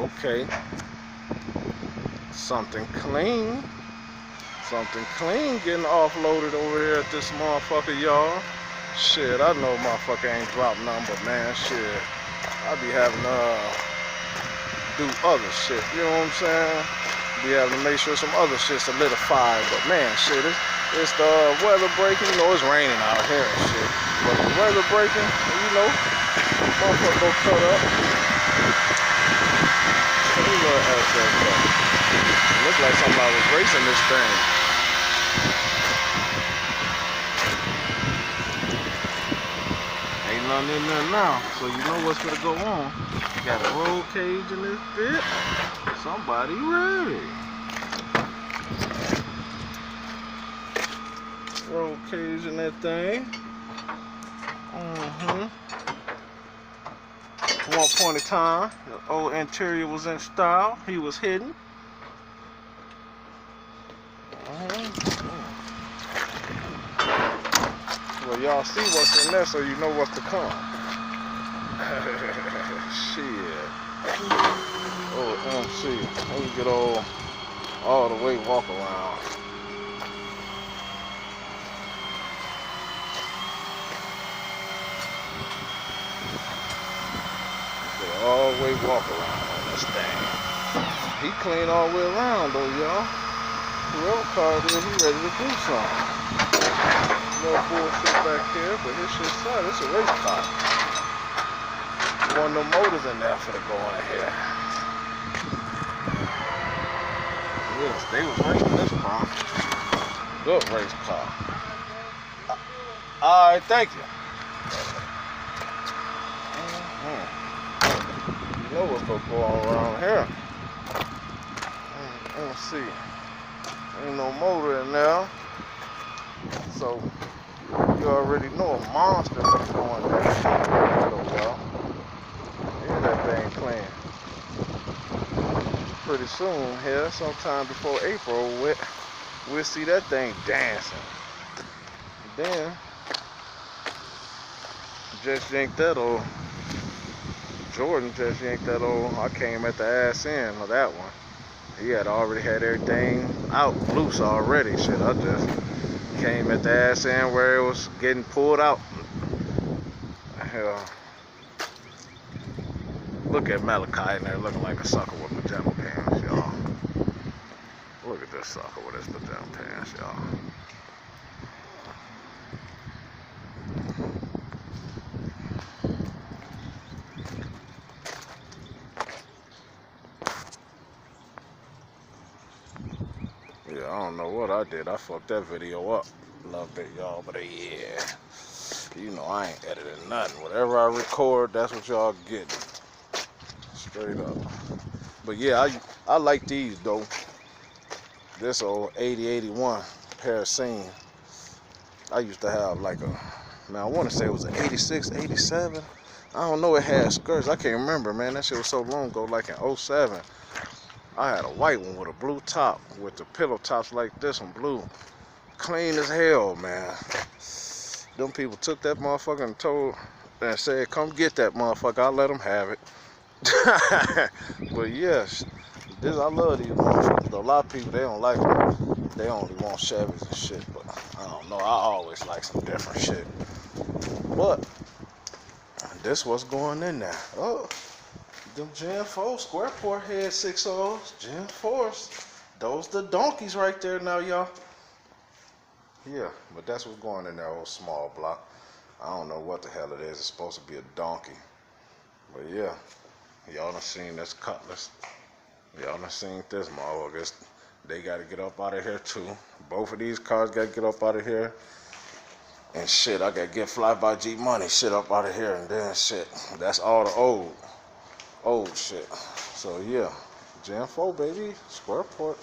Okay. Something clean. Something clean getting offloaded over here at this motherfucker, y'all. Shit, I know motherfucker ain't dropped nothing, but man, shit. I be having to do other shit, you know what I'm saying? Be having to make sure some other shit solidified, but man, shit, it's the weather breaking. You know, it's raining out here and shit. But the weather breaking, you know, motherfucker go cut up. Looks like somebody was racing this thing. Ain't nothing in there now, so you know what's gonna go on. Got a roll cage in this bit. Somebody ready. Roll cage in that thing. One point in time, the old interior was in style. He was hidden. Well, y'all see what's in there, so you know what's to come. Shit. Oh, MC. Let me get all the way walk around. Get all the way walk around on this thing. He clean all the way around though, y'all. Whoever car it is, he ready to do something. No bullshit back here, but his shit's solid. It's a race car. One of them motors in there for the go in here. Yes, they was racing this car. Good race car. Alright, thank you. You know what's gonna go on around here. Let's see. Ain't no motor in there. So you already know a monster is going there. So y'all. Here's that thing playing. Pretty soon here, sometime before April, we'll see that thing dancing. And then just yanked that old Jordan just yanked that old. I came at the ass end of that one. He had already had everything out loose already. Shit, I just came at the ass end where it was getting pulled out. Hell, look at Malachi in there looking like a sucker with pajama pants, y'all. Look at this sucker with his pajama pants, y'all. Yeah, I don't know what I did. I fucked that video up a little bit, y'all. But yeah, you know I ain't editing nothing. Whatever I record, that's what y'all get. Straight up. But yeah, I like these though. This old 8081 Parascene. I used to have like a, man, I want to say it was an 86, 87. I don't know, it had skirts. I can't remember, man. That shit was so long ago, like in 07. I had a white one with a blue top, with the pillow tops like this one, blue. Clean as hell, man. Them people took that motherfucker and said, come get that motherfucker, I'll let them have it. But yes, I love these motherfuckers. A lot of people, they don't like them. They only want Chevys and shit, but I don't know. I always like some different shit. But this what's going in there. Oh, them Gen 4 square port head 6.0s, Gen 4s. Those the donkeys right there now, y'all. Yeah, but that's what's going in there, old small block. I don't know what the hell it is. It's supposed to be a donkey. But yeah, y'all done seen this Cutlass. Y'all done seen this motherfucker. They got to get up out of here too. Both of these cars got to get up out of here. And shit, I got to get Fly by G Money shit up out of here. And then shit, that's all the old shit. So yeah, Gen 4 baby, square port.